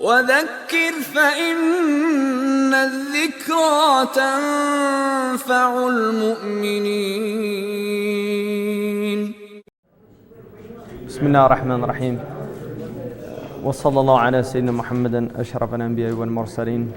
وذكر فإن الذكرى تنفع المؤمنين. بسم الله الرحمن الرحيم. وصلى الله على سيدنا محمد أشرف الأنبياء والمرسلين.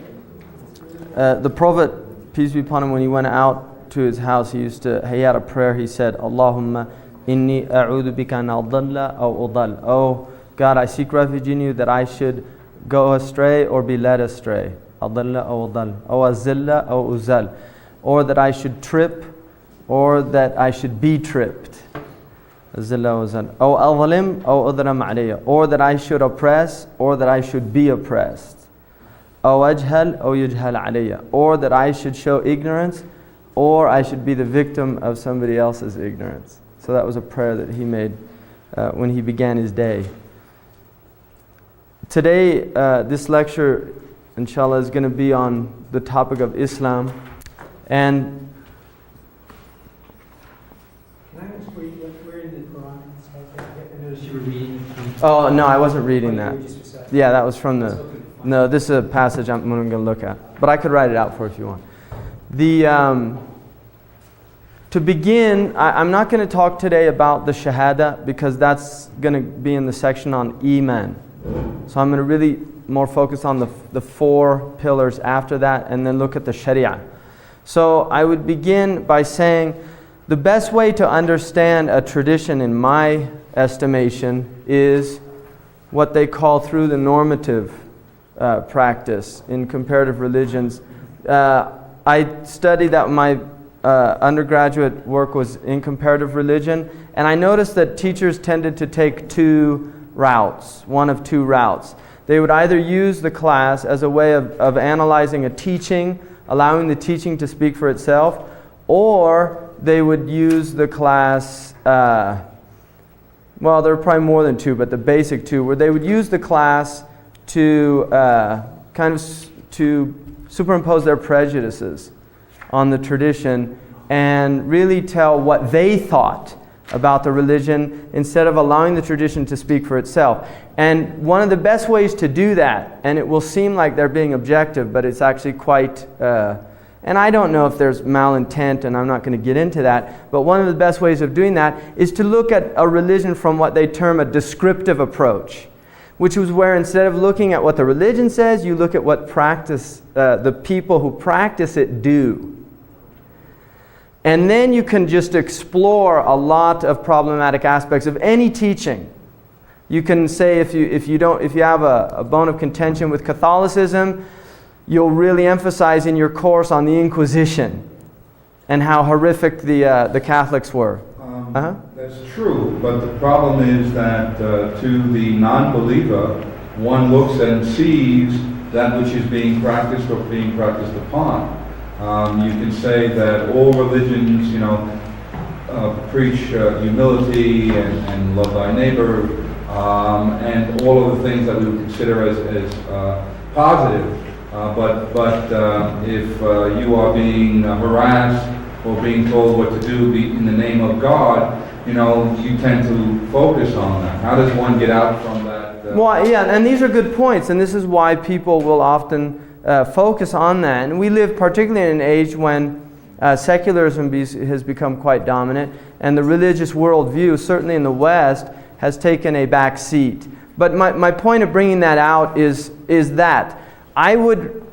The Prophet, peace be upon him, when he went out to his house, he had a prayer. He said, Allahumma inni a'udhu bika an adalla aw udal. Oh God, I seek refuge in you that I should go astray or be led astray. Adalla aw udal. Aw azilla aw uzal. Or that I should trip, or that I should be tripped. Azilla aw uzal. Aw adlim aw udlam alayya. Or that I should oppress, or that I should be oppressed. Aw ajhal aw yujhal alayya. Or that I should show ignorance, or I should be the victim of somebody else's ignorance. So that was a prayer that he made when he began his day. Today, this lecture, inshallah, is going to be on the topic of Islam. And can I ask where in the Qur'an? I noticed you were reading. oh no, I wasn't reading that. Yeah, that was from the. No, this is a passage I'm going to look at, but I could write it out for you if you want. To begin, I'm not going to talk today about the Shahada because that's going to be in the section on Iman. So I'm going to really more focus on the four pillars after that and then look at the Sharia. So I would begin by saying the best way to understand a tradition in my estimation is what they call through the normative practice in comparative religions. I studied that my undergraduate work was in comparative religion, and I noticed that teachers tended to take two routes, one of two routes. They would either use the class as a way of analyzing a teaching, allowing the teaching to speak for itself, or they would use the class, well, there are probably more than two, but the basic two, where they would use the class to to superimpose their prejudices on the tradition and really tell what they thought about the religion instead of allowing the tradition to speak for itself. And one of the best ways to do that, and it will seem like they're being objective, but it's actually quite, and I don't know if there's malintent, and I'm not going to get into that, but one of the best ways of doing that is to look at a religion from what they term a descriptive approach, which was where instead of looking at what the religion says, you look at what the people who practice it do. And then you can just explore a lot of problematic aspects of any teaching. You can say if you have a bone of contention with Catholicism, you'll really emphasize in your course on the Inquisition and how horrific the Catholics were. That's true, but the problem is that to the non-believer, one looks and sees that which is being practiced or being practiced upon. You can say that all religions, preach humility and love thy neighbor, and all of the things that we would consider as positive. But if you are being harassed or being told what to do in the name of God, you tend to focus on that. How does one get out from that? Well, yeah, and these are good points, and this is why people will often focus on that. And we live particularly in an age when secularism has become quite dominant, and the religious worldview, certainly in the West, has taken a back seat. But my point of bringing that out is that I would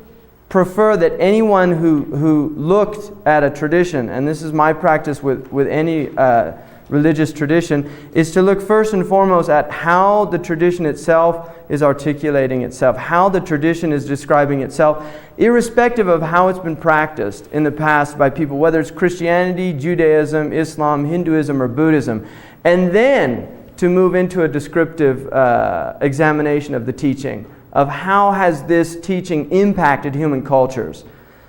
prefer that anyone who looked at a tradition, and this is my practice with any religious tradition, is to look first and foremost at how the tradition itself is articulating itself, how the tradition is describing itself, irrespective of how it's been practiced in the past by people, whether it's Christianity, Judaism, Islam, Hinduism, or Buddhism. And then to move into a descriptive examination of the teaching, of how has this teaching impacted human cultures.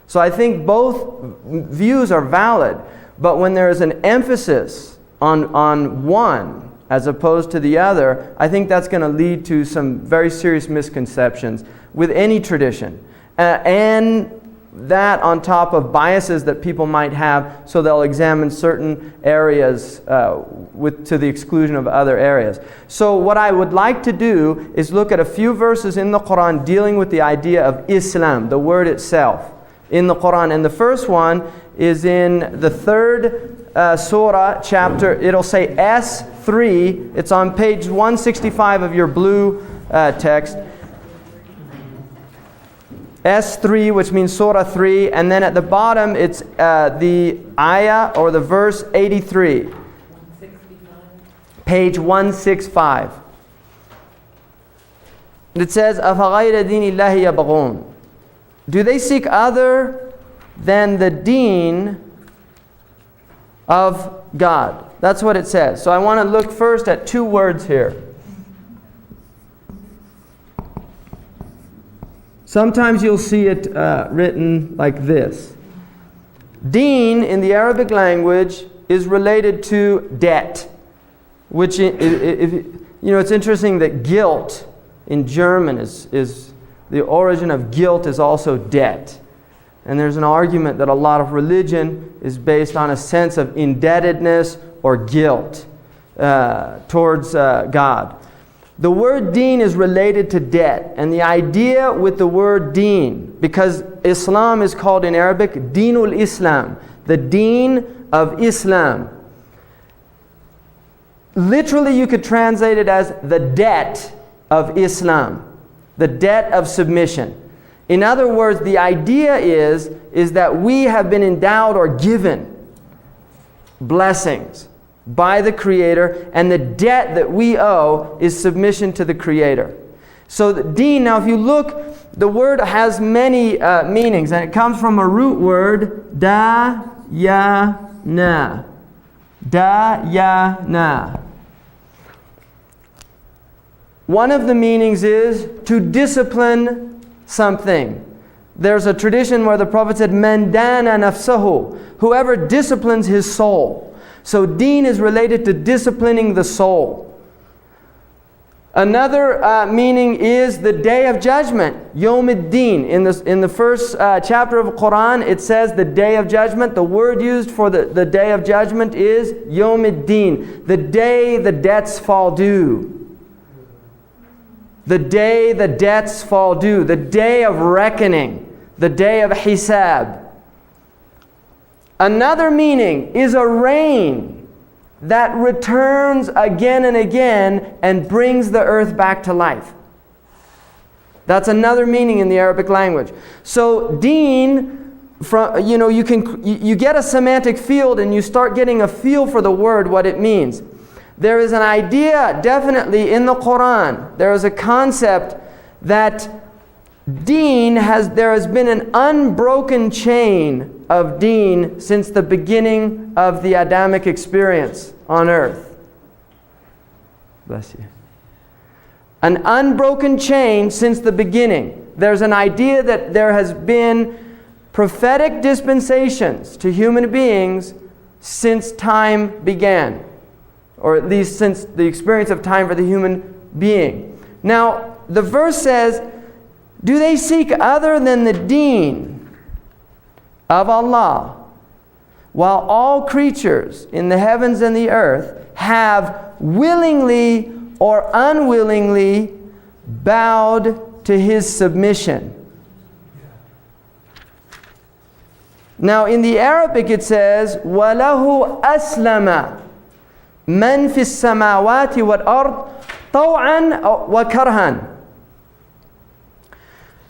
So I think both views are valid, but when there is an emphasis on one as opposed to the other, I think that's going to lead to some very serious misconceptions with any tradition. And that on top of biases that people might have, so they'll examine certain areas to the exclusion of other areas. So what I would like to do is look at a few verses in the Qur'an dealing with the idea of Islam, the word itself, in the Qur'an. And the first one is in the 3rd surah chapter. It'll say S3. It's on page 165 of your blue text. S3, which means Surah 3, and then at the bottom it's the ayah or the verse 83. 165. Page 165. It says, أَفَغَيْرَ دِينِ اللَّهِ يَبْغُونَ. Do they seek other than the deen of God? That's what it says. So I want to look first at two words here. Sometimes you'll see it written like this. Deen in the Arabic language is related to debt, which, it's interesting that guilt in German is the origin of guilt is also debt. And there's an argument that a lot of religion is based on a sense of indebtedness or guilt towards God. The word deen is related to debt. And the idea with the word deen, because Islam is called in Arabic Deenul Islam, the deen of Islam. Literally you could translate it as the debt of Islam, the debt of submission. In other words, the idea is that we have been endowed or given blessings by the Creator, and the debt that we owe is submission to the Creator. So the deen, now if you look, the word has many meanings, and it comes from a root word, da-ya-na. Da-ya-na. One of the meanings is to discipline something. There's a tradition where the Prophet said, "Man dana nafsahu," whoever disciplines his soul. So deen is related to disciplining the soul. Another meaning is the day of judgment, Yawm ad-Din. In the first chapter of Qur'an, it says the day of judgment. The word used for the day of judgment is Yawm ad-Din, the day the debts fall due. The day the debts fall due, the day of reckoning, the day of hisab. Another meaning is a rain that returns again and again and brings the earth back to life. That's another meaning in the Arabic language. So deen, you get a semantic field and you start getting a feel for the word, what it means. There is an idea definitely in the Qur'an. There is a concept that there has been an unbroken chain of deen since the beginning of the Adamic experience on earth. Bless you. An unbroken chain since the beginning. There's an idea that there has been prophetic dispensations to human beings since time began, or at least since the experience of time for the human being. Now, the verse says, do they seek other than the deen of Allah, while all creatures in the heavens and the earth have willingly or unwillingly bowed to His submission? Now in the Arabic it says, وَلَهُ أَسْلَمَ مَنْ فِي السَّمَاوَاتِ وَالْأَرْضِ طَوْعًا وَكَرْهًا.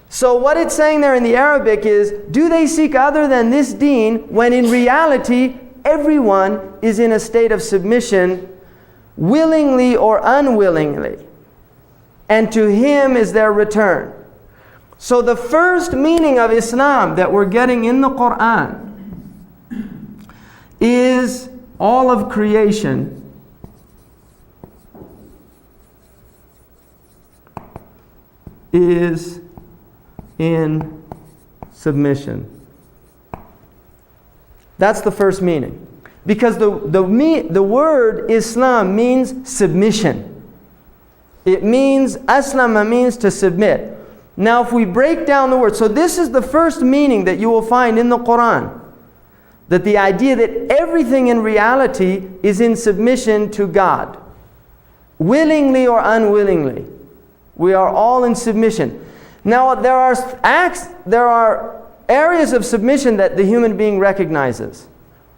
So what it's saying there in the Arabic is, do they seek other than this deen, when in reality everyone is in a state of submission, willingly or unwillingly, and to Him is their return. So the first meaning of Islam that we're getting in the Qur'an is all of creation is in submission. That's the first meaning. Because the word Islam means submission. It means, aslama means to submit. Now if we break down the word, so this is the first meaning that you will find in the Qur'an. That the idea that everything in reality is in submission to God. Willingly or unwillingly. We are all in submission. Now there are areas of submission that the human being recognizes.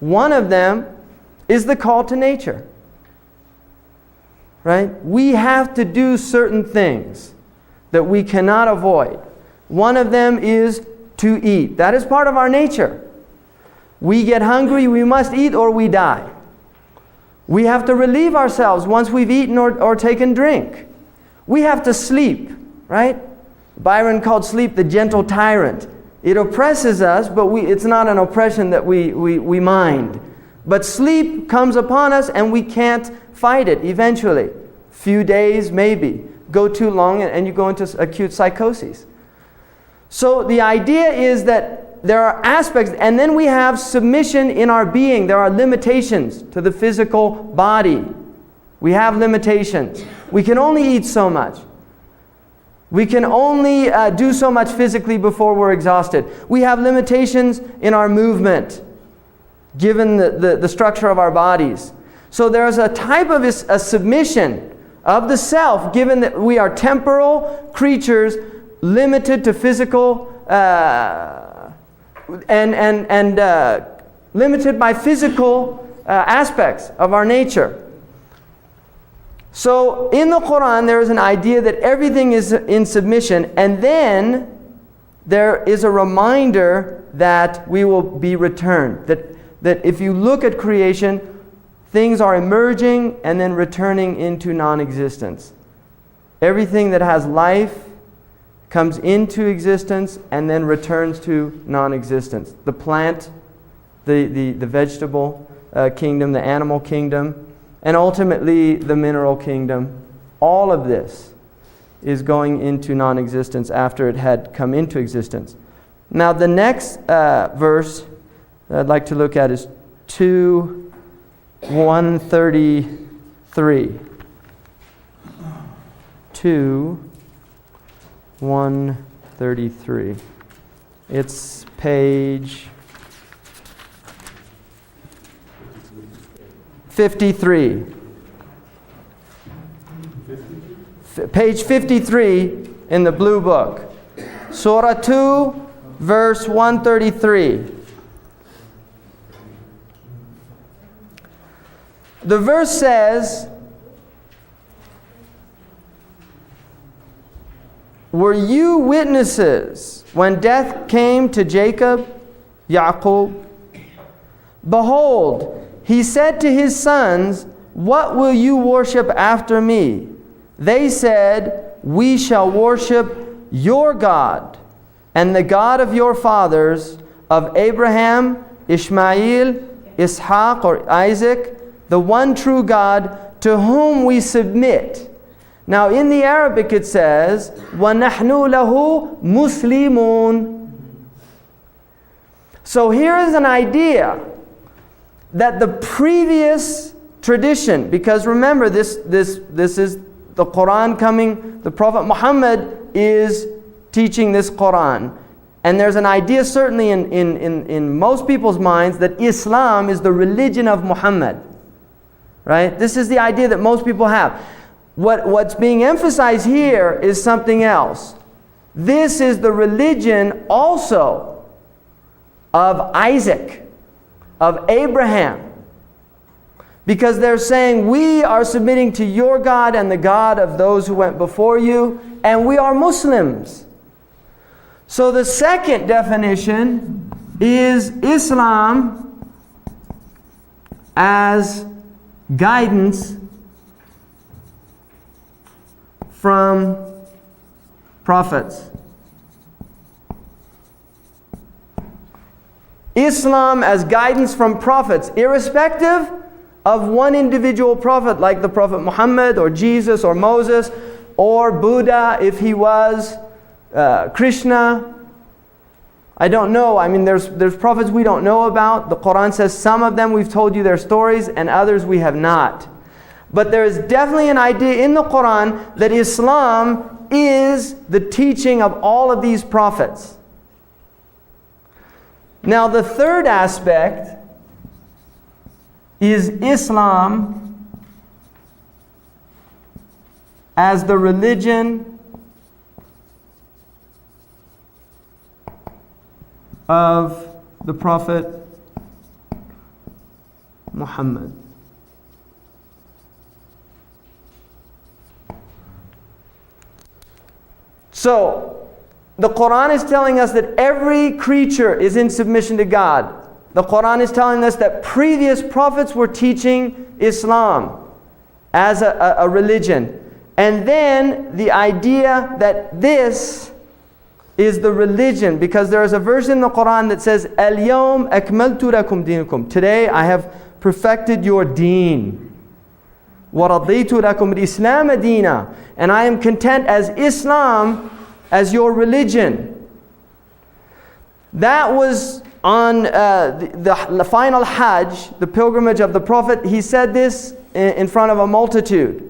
One of them is the call to nature. Right? We have to do certain things that we cannot avoid. One of them is to eat. That is part of our nature. We get hungry, we must eat or we die. We have to relieve ourselves once we've eaten or taken drink. We have to sleep, right? Byron called sleep the gentle tyrant. It oppresses us, but it's not an oppression that we mind. But sleep comes upon us and we can't fight it eventually. Few days, maybe. Go too long and you go into acute psychosis. So the idea is that there are aspects, and then we have submission in our being. There are limitations to the physical body. We have limitations. We can only eat so much. We can only do so much physically before we're exhausted. We have limitations in our movement, given the structure of our bodies. So there's a type of a submission of the self, given that we are temporal creatures, limited to physical and limited by physical aspects of our nature. So in the Qur'an there is an idea that everything is in submission, and then there is a reminder that we will be returned. That if you look at creation, things are emerging and then returning into non-existence. Everything that has life comes into existence and then returns to non-existence. The plant, the vegetable kingdom, the animal kingdom, and ultimately the mineral kingdom. All of this is going into non-existence after it had come into existence. Now the next verse that I'd like to look at is 2:133. 2:133. It's page 53. Page 53 in the blue book. Surah 2, verse 133. The verse says, "Were you witnesses when death came to Jacob, Yaqub? Behold, he said to his sons, 'What will you worship after me?' They said, 'We shall worship your God and the God of your fathers, of Abraham, Ishmael, Ishaq,'" or Isaac, "'the one true God to whom we submit.'" Now in the Arabic it says, وَنَحْنُ لَهُ مُسْلِمُونَ. So here is an idea that the previous tradition, because remember this is the Qur'an coming, the Prophet Muhammad is teaching this Qur'an. And there's an idea certainly in most people's minds that Islam is the religion of Muhammad. Right? This is the idea that most people have. What's being emphasized here is something else. This is the religion also of Isaac, of Abraham. Because they're saying, we are submitting to your God and the God of those who went before you, and we are Muslims. So the second definition is Islam as guidance from prophets. Islam as guidance from prophets, irrespective of one individual prophet like the Prophet Muhammad or Jesus or Moses or Buddha if he was, Krishna. I don't know. I mean, there's prophets we don't know about. The Qur'an says some of them we've told you their stories and others we have not. But there is definitely an idea in the Qur'an that Islam is the teaching of all of these prophets. Now the third aspect is Islam as the religion of the Prophet Muhammad. So, the Qur'an is telling us that every creature is in submission to God. The Qur'an is telling us that previous prophets were teaching Islam as a religion. And then the idea that this is the religion, because there is a verse in the Qur'an that says, Al-yawm akmaltu lakum dinakum. Today I have perfected your deen. وَرَضِيتُ لَكُمْ الْإِسْلَامَ دِينًا. And I am content as Islam as your religion. That was on the final Hajj, the pilgrimage of the Prophet. He said this in front of a multitude.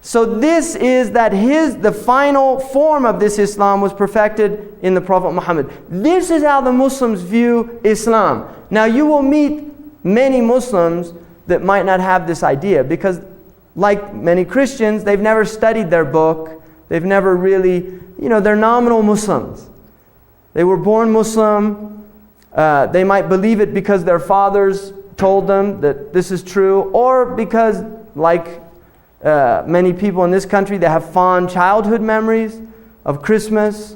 So this is that the final form of this Islam was perfected in the Prophet Muhammad. This is how the Muslims view Islam. Now you will meet many Muslims that might not have this idea, because like many Christians, they've never studied their book. They've never really, they're nominal Muslims. They were born Muslim. They might believe it because their fathers told them that this is true, or because, like many people in this country, they have fond childhood memories of Christmas,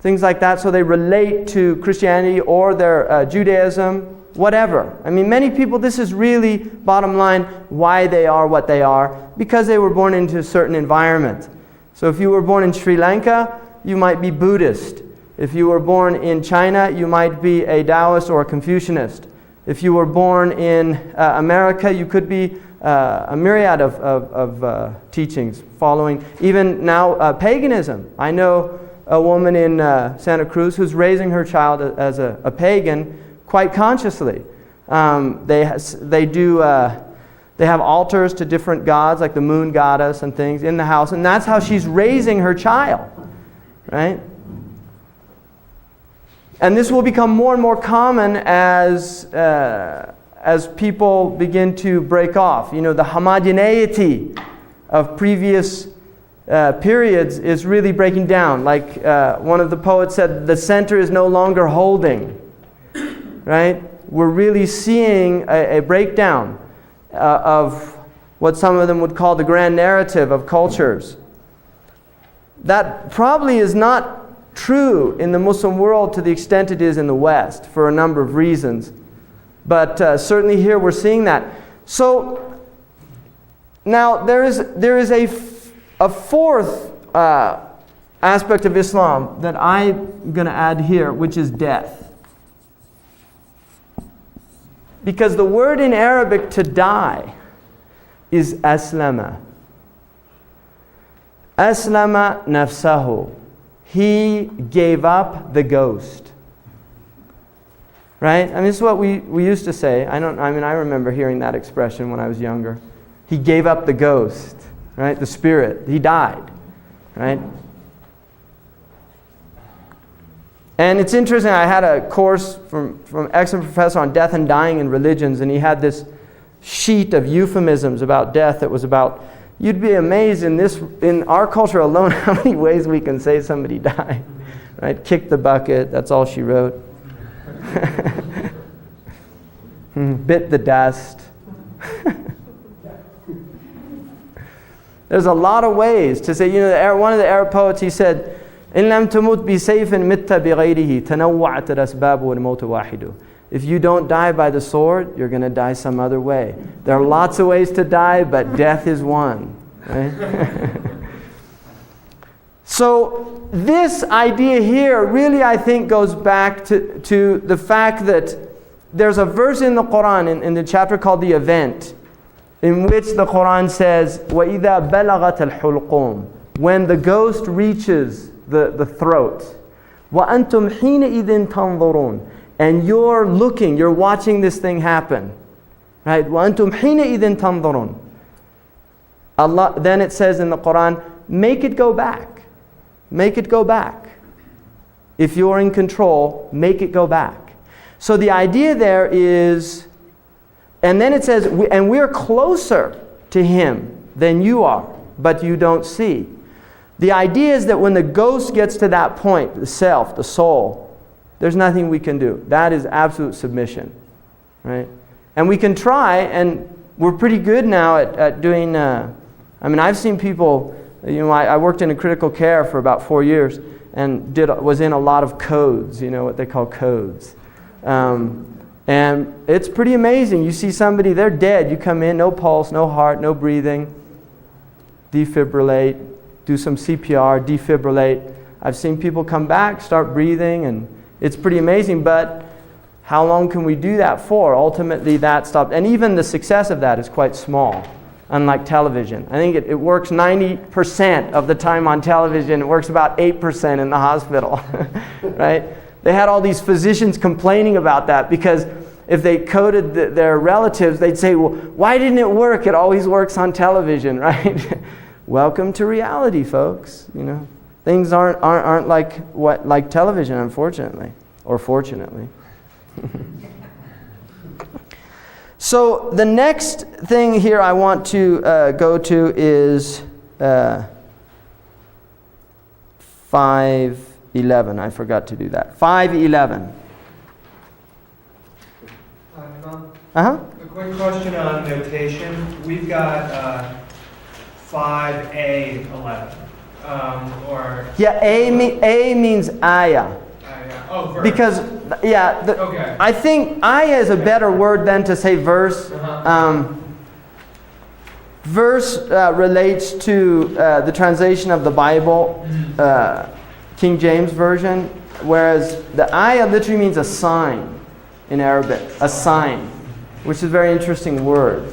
things like that, so they relate to Christianity or their Judaism. Whatever. I mean, many people, this is really, bottom line, why they are what they are, because they were born into a certain environment. So if you were born in Sri Lanka, you might be Buddhist. If you were born in China, you might be a Taoist or a Confucianist. If you were born in America, you could be a myriad of teachings following, even now, paganism. I know a woman in Santa Cruz who's raising her child as a pagan, quite consciously. They have altars to different gods, like the moon goddess and things, in the house, and that's how she's raising her child, right? And this will become more and more common as people begin to break off. The homogeneity of previous periods is really breaking down. Like one of the poets said, the center is no longer holding. Right? We're really seeing a breakdown of what some of them would call the grand narrative of cultures. That probably is not true in the Muslim world to the extent it is in the West, for a number of reasons. But certainly here we're seeing that. So now there is a fourth aspect of Islam that I'm going to add here, which is death. Because the word in Arabic to die is aslama. Aslama nafsahu. He gave up the ghost. Right? I mean, this is what we used to say. I remember hearing that expression when I was younger. He gave up the ghost. Right? The spirit. He died. Right? And it's interesting, I had a course from an excellent professor on death and dying in religions, and he had this sheet of euphemisms about death that was about, you'd be amazed in our culture alone how many ways we can say somebody died. Right? Kick the bucket, that's all she wrote. Bit the dust. There's a lot of ways to say, one of the Arab poets, he said, إن لم تمت بسيف مت بغيره تنوعت الأسباب والموت واحد. If you don't die by the sword, you're going to die some other way. There are lots of ways to die, but death is one. Right? So this idea here really, I think, goes back to the fact that there's a verse in the Qur'an, in the chapter called The Event, in which the Qur'an says, وَإِذَا بَلَغَتَ الْحُلْقُومِ. When the ghost reaches the throat. وَأَنْتُمْ حِينَئِذٍ تَنْظُرُونَ. And you're watching this thing happen. Right? وَأَنْتُمْ حِينَئِذٍ تَنْظُرُونَ. Allah, then it says in the Quran, make it go back. make it go back. If you're in control, make it go back. So the idea there is, and then it says, and we're closer to him than you are, but you don't see. The idea is that when the ghost gets to that point, the self, the soul, there's nothing we can do. That is absolute submission, right? And we can try, and we're pretty good now at doing, I've seen people, I worked in a critical care for about 4 years and was in a lot of codes, what they call codes. And it's pretty amazing. You see somebody, they're dead. You come in, no pulse, no heart, no breathing. Defibrillate, do some CPR, defibrillate. I've seen people come back, start breathing, and it's pretty amazing. But how long can we do that for? Ultimately, that stopped. And even the success of that is quite small, unlike television. I think it works 90% of the time on television. It works about 8% in the hospital, right? They had all these physicians complaining about that because if they coded their relatives, they'd say, well, why didn't it work? It always works on television, right? Welcome to reality, folks. Things aren't like television, unfortunately, or fortunately. So the next thing here I want to go to is 5:11. I forgot to do that. 5:11. A quick question on notation. We've got 5A11. A means ayah. Verse. Because, Okay. I think ayah is a better word than to say verse. Verse relates to the translation of the Bible, King James Version, whereas the ayah literally means a sign in Arabic, a sign, which is a very interesting word.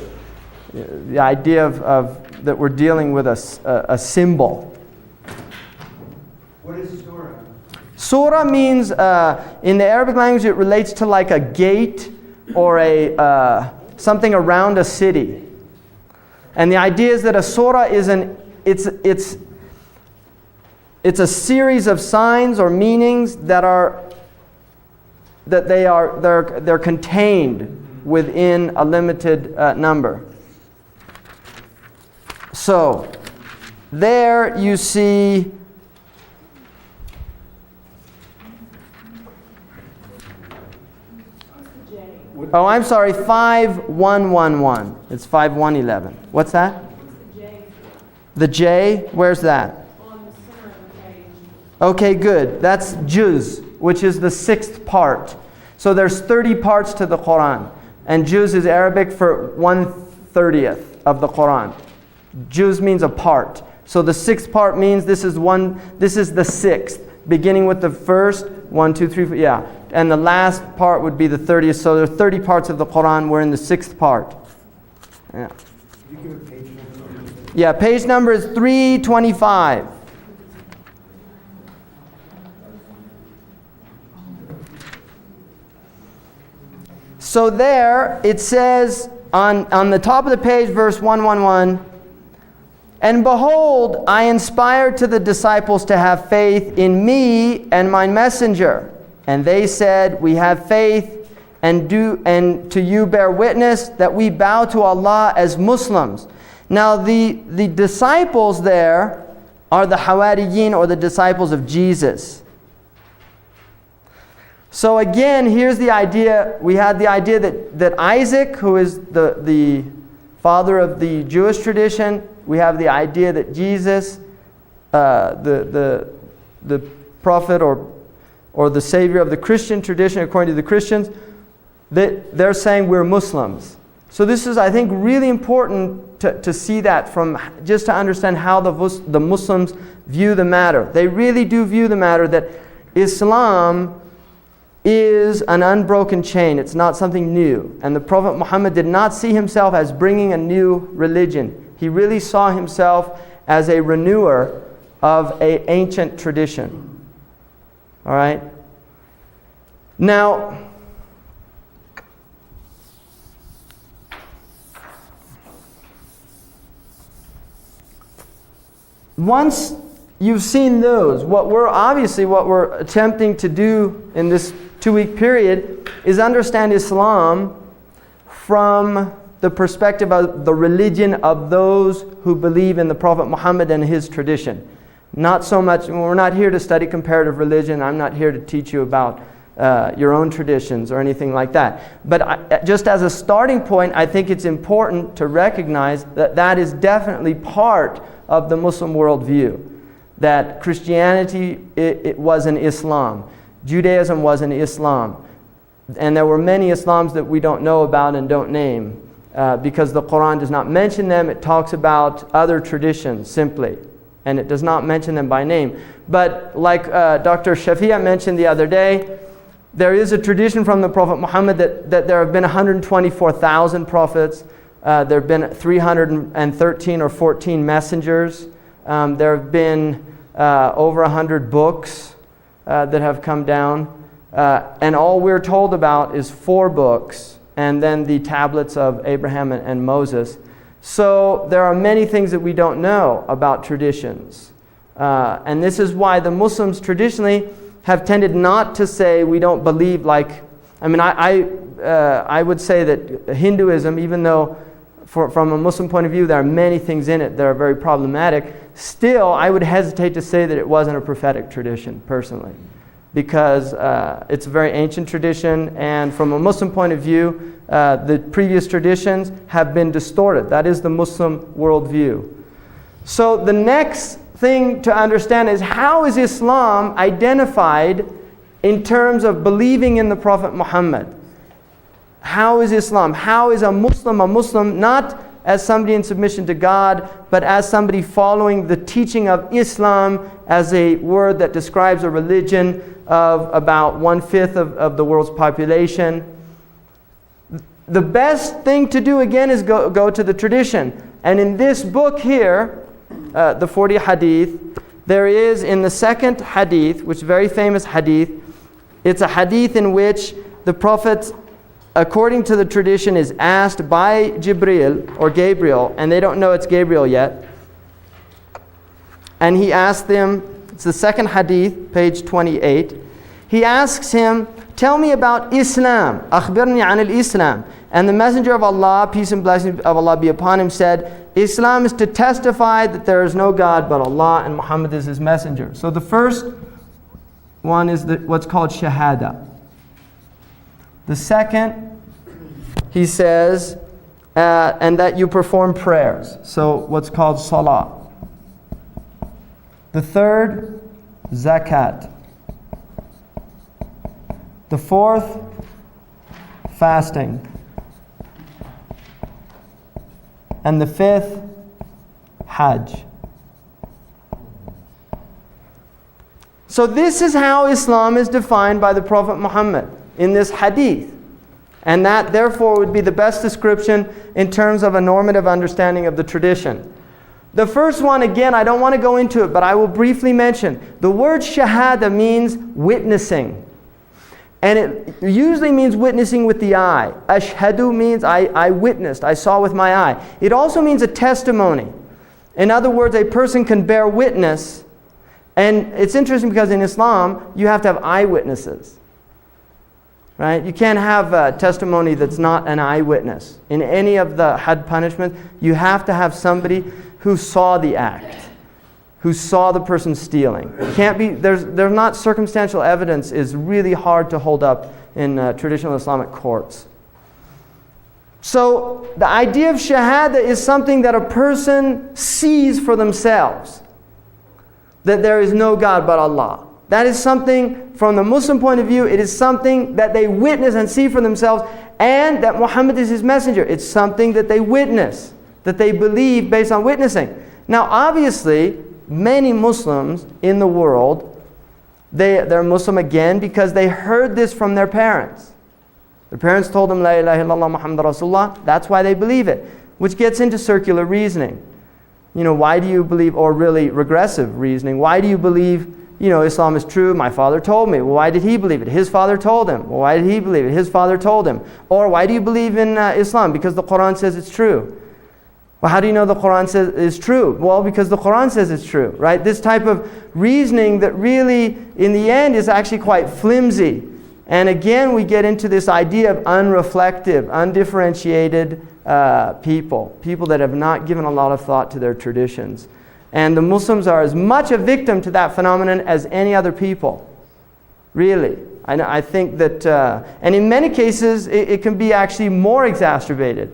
The idea of that we're dealing with a symbol. What is surah? Surah means, in the Arabic language, it relates to like a gate or something around a city. And the idea is that a surah is it's a series of signs or meanings they're contained within a limited number. So there you see Oh, I'm sorry, 5111. It's 5111. What's that? The J, where's that? On the center of the page. Okay, good. That's juz, which is the 6th part. So there's 30 parts to the Qur'an. And juz is Arabic for 1/30th of the Qur'an. Juz means a part. So the 6th part means this is the 6th, beginning with the first 1, 2, 3, 4, yeah. And the last part would be the 30th. So there are 30 parts of the Qur'an. We're in the 6th part. Yeah. You give a page number? Yeah, page number is 325. So there it says on the top of the page, verse 111, and behold, I inspired to the disciples to have faith in me and my messenger. And they said, we have faith and to you bear witness that we bow to Allah as Muslims. Now the disciples there are the Hawariyin, or the disciples of Jesus. So again, here's the idea. We had the idea that Isaac, who is the father of the Jewish tradition, we have the idea that Jesus, the prophet or the savior of the Christian tradition, according to the Christians, they're saying we're Muslims. So this is, I think, really important to see that, from just to understand how the Muslims view the matter. They really do view the matter that Islam is an unbroken chain. It's not something new. And the Prophet Muhammad did not see himself as bringing a new religion. He really saw himself as a renewer of an ancient tradition. All right? Now, once you've seen those. What we're attempting to do in this 2-week period is understand Islam from the perspective of the religion of those who believe in the Prophet Muhammad and his tradition. Not so much, we're not here to study comparative religion. I'm not here to teach you about your own traditions or anything like that. But just as a starting point, I think it's important to recognize that that is definitely part of the Muslim worldview. That Christianity, it was in Islam. Judaism was in Islam. And there were many Islams that we don't know about and don't name. Because the Qur'an does not mention them. It talks about other traditions simply. And it does not mention them by name. But like Dr. Shafi'a mentioned the other day, there is a tradition from the Prophet Muhammad that there have been 124,000 prophets. There have been 313 or 14 messengers. There have been over 100 books that have come down. And all we're told about is 4 books. And then the tablets of Abraham and Moses. So there are many things that we don't know about traditions. And this is why the Muslims traditionally have tended not to say we don't believe like... I would say that Hinduism, even though from a Muslim point of view there are many things in it that are very problematic, still I would hesitate to say that it wasn't a prophetic tradition, personally. Because it's a very ancient tradition, and from a Muslim point of view, the previous traditions have been distorted. That is the Muslim worldview. So the next thing to understand is, how is Islam identified in terms of believing in the Prophet Muhammad? How is Islam? How is a Muslim not as somebody in submission to God, but as somebody following the teaching of Islam as a word that describes a religion of about 1/5 of the world's population? The best thing to do again is go to the tradition. And in this book here, the 40 hadith, there is in the second hadith, which is a very famous hadith, it's a hadith in which the Prophet, according to the tradition, is asked by Jibril or Gabriel, and they don't know it's Gabriel yet. And he asked them, it's the second hadith, page 28. He asks him, tell me about Islam. Akhbirni an al-Islam. And the Messenger of Allah, peace and blessings of Allah be upon him, said, Islam is to testify that there is no God but Allah and Muhammad is his messenger. So the first one is what's called Shahada. The second, he says, and that you perform prayers. So what's called Salah. The third, Zakat. The fourth, fasting. And the fifth, Hajj. So this is how Islam is defined by the Prophet Muhammad in this hadith. And that therefore would be the best description in terms of a normative understanding of the tradition. The first one, again, I don't want to go into it, but I will briefly mention. The word shahada means witnessing. And it usually means witnessing with the eye. Ashhadu means I witnessed, I saw with my eye. It also means a testimony. In other words, a person can bear witness. And it's interesting because in Islam, you have to have eyewitnesses. Right? You can't have a testimony that's not an eyewitness. In any of the had punishments, you have to have somebody who saw the act, who saw the person stealing. Can't be, there's not circumstantial evidence is really hard to hold up in traditional Islamic courts. So the idea of shahada is something that a person sees for themselves. That there is no God but Allah. That is something, from the Muslim point of view, it is something that they witness and see for themselves, and that Muhammad is his messenger. It's something that they witness, that they believe based on witnessing. Now obviously, many Muslims in the world, they're Muslim again because they heard this from their parents. Their parents told them, La ilaha illallah Muhammad Rasulullah. That's why they believe it, which gets into circular reasoning. You know, why do you believe, or really regressive reasoning, why do you believe, you know, Islam is true? My father told me. Well, why did he believe it? His father told him. Well, why did he believe it? His father told him. Or why do you believe in Islam? Because the Qur'an says it's true. Well, how do you know the Qur'an says is true? Well, because the Qur'an says it's true, right? This type of reasoning that really, in the end, is actually quite flimsy. And again, we get into this idea of unreflective, undifferentiated people that have not given a lot of thought to their traditions. And the Muslims are as much a victim to that phenomenon as any other people. Really. I think that, and in many cases, it can be actually more exacerbated.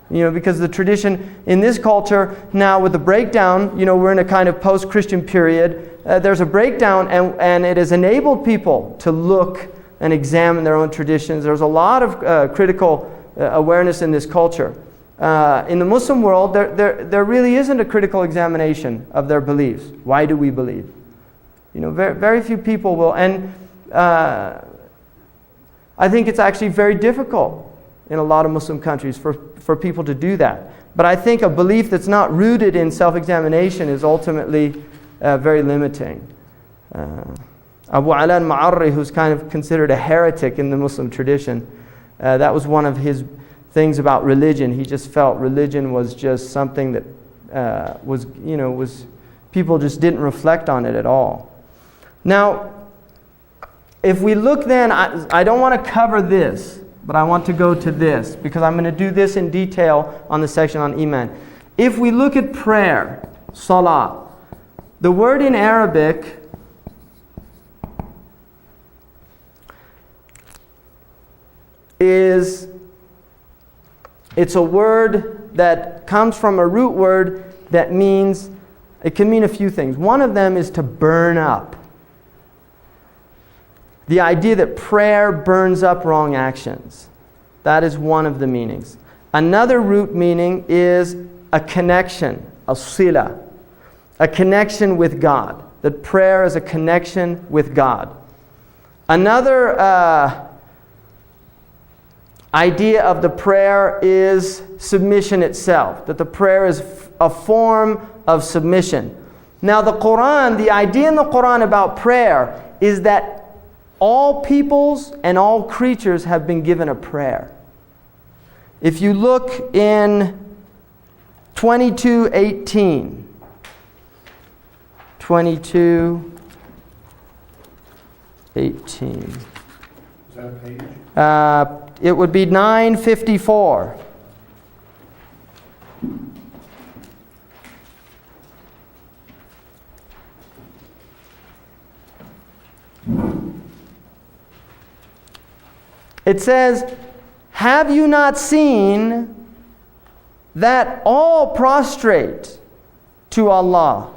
Because the tradition in this culture now with the breakdown, we're in a kind of post-Christian period. There's a breakdown and it has enabled people to look and examine their own traditions. There's a lot of critical awareness in this culture. In the Muslim world, there really isn't a critical examination of their beliefs. Why do we believe? Very few people will. And I think it's actually very difficult in a lot of Muslim countries for people to do that. But I think a belief that's not rooted in self-examination is ultimately very limiting. Abu Ala al-Ma'arri, who's kind of considered a heretic in the Muslim tradition, that was one of his things about religion. He just felt religion was just something that was people just didn't reflect on it at all. Now, if we look then, I don't want to cover this, but I want to go to this, because I'm going to do this in detail on the section on Iman. If we look at prayer, salah, the word in Arabic it's a word that comes from a root word that means, it can mean a few things. One of them is to burn up. The idea that prayer burns up wrong actions. That is one of the meanings. Another root meaning is a connection, a sila, a connection with God. That prayer is a connection with God. Another idea of the prayer is submission itself. That the prayer is a form of submission. Now the Qur'an, the idea in the Qur'an about prayer is that all peoples and all creatures have been given a prayer. If you look in 22:18, 22:18. Is that a page? It would be 954. It says, "Have you not seen that all prostrate to Allah?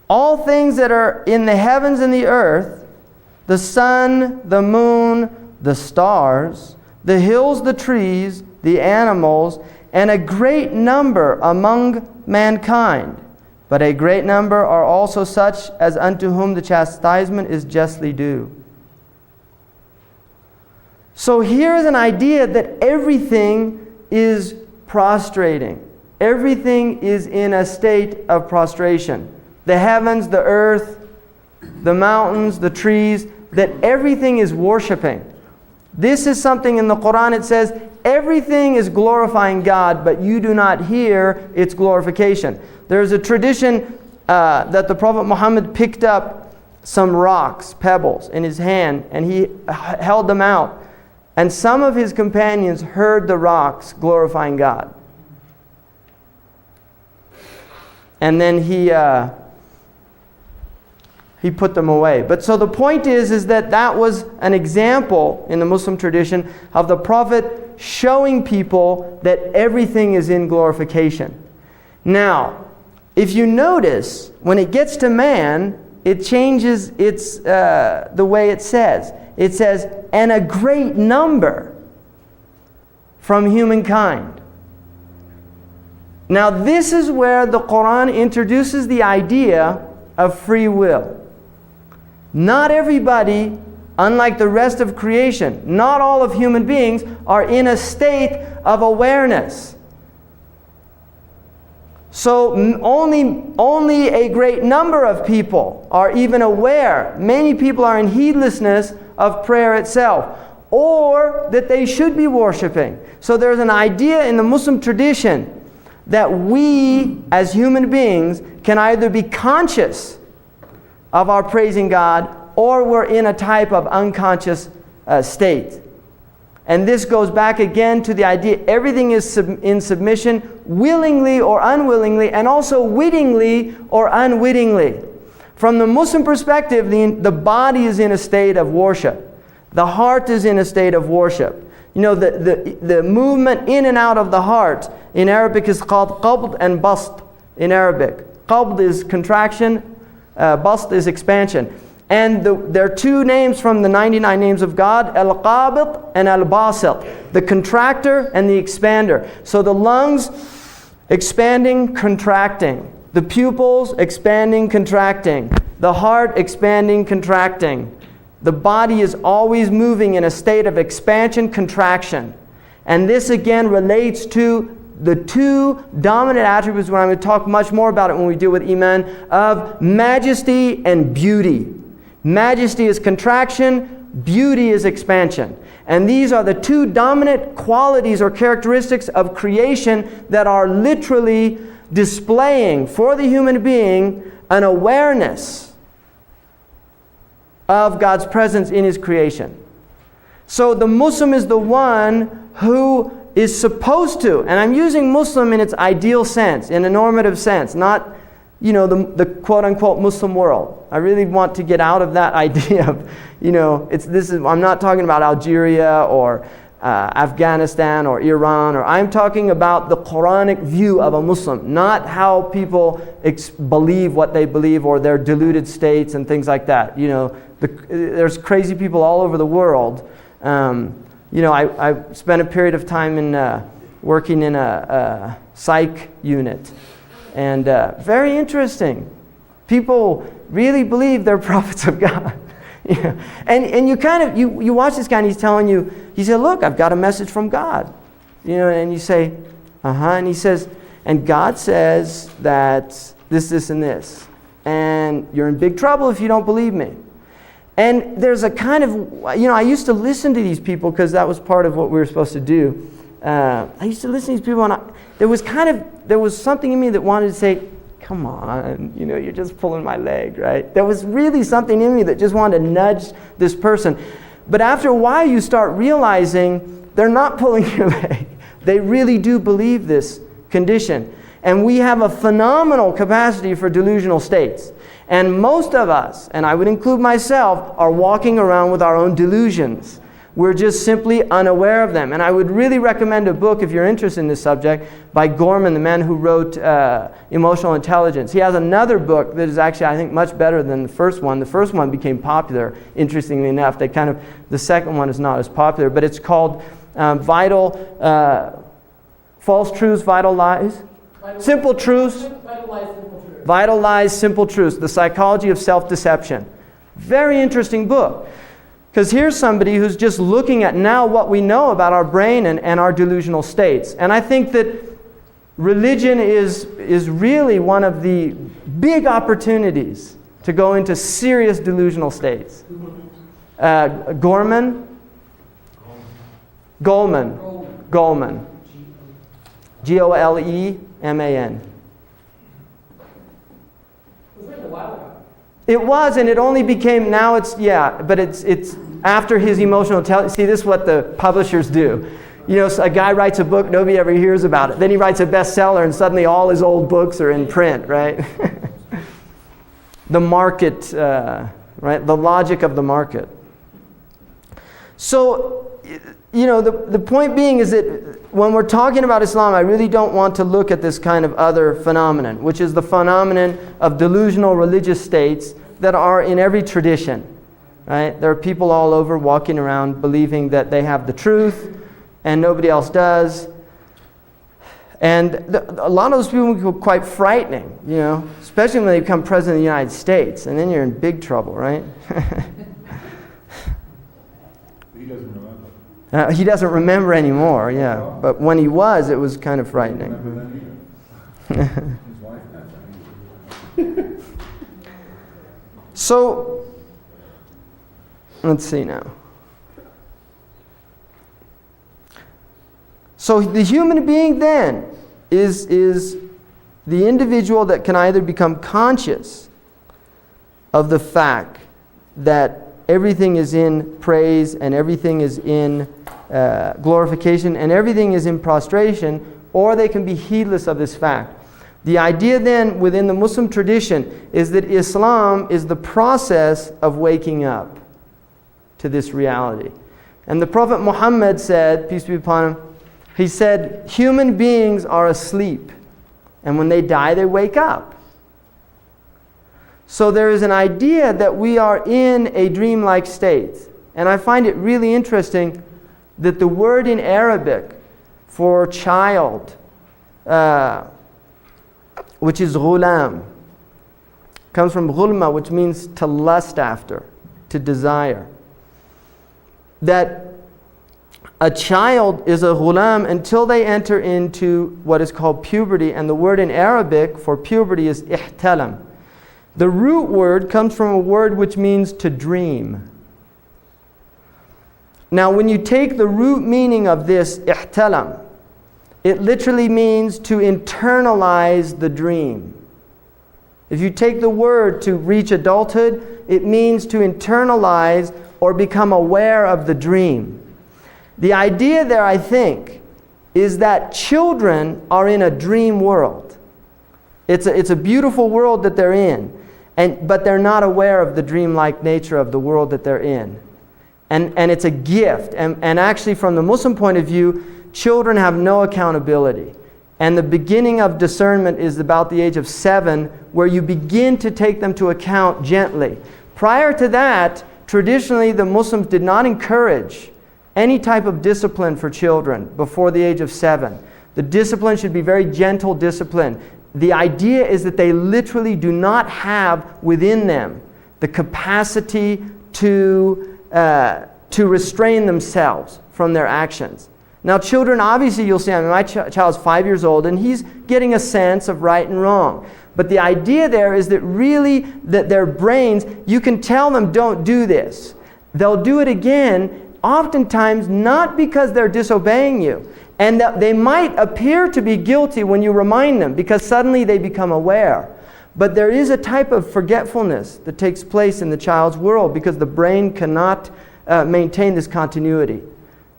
All things that are in the heavens and the earth, the sun, the moon, the stars, the hills, the trees, the animals, and a great number among mankind. But a great number are also such as unto whom the chastisement is justly due." So here's an idea that everything is prostrating. Everything is in a state of prostration. The heavens, the earth, the mountains, the trees, that everything is worshiping. This is something in the Qur'an, it says, everything is glorifying God, but you do not hear its glorification. There's a tradition that the Prophet Muhammad picked up some rocks, pebbles, in his hand, and he held them out. And some of his companions heard the rocks glorifying God. And then he put them away. But so the point is that was an example in the Muslim tradition of the Prophet showing people that everything is in glorification. Now, if you notice, when it gets to man, it changes the way it says. It says, "and a great number from humankind." Now this is where the Qur'an introduces the idea of free will. Not everybody, unlike the rest of creation, not all of human beings are in a state of awareness. So only a great number of people are even aware. Many people are in heedlessness of prayer itself, or that they should be worshiping. So there's an idea in the Muslim tradition that we as human beings can either be conscious of our praising God or we're in a type of unconscious state. And this goes back again to the idea everything is in submission willingly or unwillingly, and also wittingly or unwittingly. From the Muslim perspective, the body is in a state of worship. The heart is in a state of worship. You know, the movement in and out of the heart in Arabic is called qabd and bast in Arabic. Qabd is contraction, bast is expansion. And there are two names from the 99 names of God, Al-Qabid and Al-Basit, the contractor and the expander. So the lungs expanding, contracting. The pupils expanding, contracting. The heart expanding, contracting. The body is always moving in a state of expansion, contraction. And this again relates to the two dominant attributes, when I'm going to talk much more about it when we deal with Iman, of majesty and beauty. Majesty is contraction, beauty is expansion. And these are the two dominant qualities or characteristics of creation that are literally displaying for the human being an awareness of God's presence in His creation. So the Muslim is the one who is supposed to, and I'm using Muslim in its ideal sense, in a normative sense, not the quote-unquote Muslim world. I really want to get out of that idea of, I'm not talking about Algeria or Afghanistan or Iran, or I'm talking about the Quranic view of a Muslim, not how people believe what they believe or their deluded states and things like that. There's crazy people all over the world. I spent a period of time working in a psych unit. And very interesting. People really believe they're prophets of God. And you watch this guy and he's telling you, he said, look, I've got a message from God. And you say, and he says, and God says that this, and this. And you're in big trouble if you don't believe me. And there's a kind of, I used to listen to these people because that was part of what we were supposed to do. I used to listen to these people, and there was something in me that wanted to say, come on, you're just pulling my leg, right? There was really something in me that just wanted to nudge this person. But after a while, you start realizing they're not pulling your leg. They really do believe this condition. And we have a phenomenal capacity for delusional states. And most of us, and I would include myself, are walking around with our own delusions. We're just simply unaware of them. And I would really recommend a book, if you're interested in this subject, by Gorman, the man who wrote Emotional Intelligence. He has another book that is actually, I think, much better than the first one. The first one became popular, interestingly enough. The second one is not as popular, but it's called False Truths, Vital Lies. Simple Truths. Vital Lies, Simple Truths. The Psychology of Self-Deception. Very interesting book. Because here's somebody who's just looking at now what we know about our brain and our delusional states. And I think that religion is really one of the big opportunities to go into serious delusional states. Goleman. Goleman. It was, and it only became, now it's after his emotional intelligence. See, this is what the publishers do. So a guy writes a book, nobody ever hears about it. Then he writes a bestseller, and suddenly all his old books are in print, right? The market, right? The logic of the market. So, the point being is that when we're talking about Islam, I really don't want to look at this kind of other phenomenon, which is the phenomenon of delusional religious states that are in every tradition. Right? There are people all over walking around believing that they have the truth and nobody else does. And a lot of those people are quite frightening, especially when they become president of the United States. And then you're in big trouble, right? He doesn't remember. He doesn't remember anymore, yeah. But when he was, it was kind of frightening. His wife died. So, let's see now. So the human being then is the individual that can either become conscious of the fact that everything is in praise and everything is in glorification and everything is in prostration, or they can be heedless of this fact. The idea then within the Muslim tradition is that Islam is the process of waking up to this reality. And the Prophet Muhammad said, peace be upon him, he said, human beings are asleep, and when they die, they wake up. So there is an idea that we are in a dreamlike state. And I find it really interesting that the word in Arabic for child, which is ghulam, comes from ghulma, which means to lust after, to desire. That a child is a ghulam until they enter into what is called puberty, and the word in Arabic for puberty is ihtalam. The root word comes from a word which means to dream. Now when you take the root meaning of this ihtalam, it literally means to internalize the dream. If you take the word to reach adulthood, it means to internalize or become aware of the dream. The idea there, I think, is that children are in a dream world. It's a beautiful world that they're in, but they're not aware of the dreamlike nature of the world that they're in. And it's a gift. And actually, from the Muslim point of view, children have no accountability. And the beginning of discernment is about the age of 7, where you begin to take them to account gently. Prior to that, traditionally, the Muslims did not encourage any type of discipline for children before the age of 7. The discipline should be very gentle discipline. The idea is that they literally do not have within them the capacity to restrain themselves from their actions. Now children, obviously you'll see, my child's 5 years old and he's getting a sense of right and wrong. But the idea there is that really that their brains, you can tell them don't do this. They'll do it again, oftentimes not because they're disobeying you. And that they might appear to be guilty when you remind them because suddenly they become aware. But there is a type of forgetfulness that takes place in the child's world because the brain cannot maintain this continuity.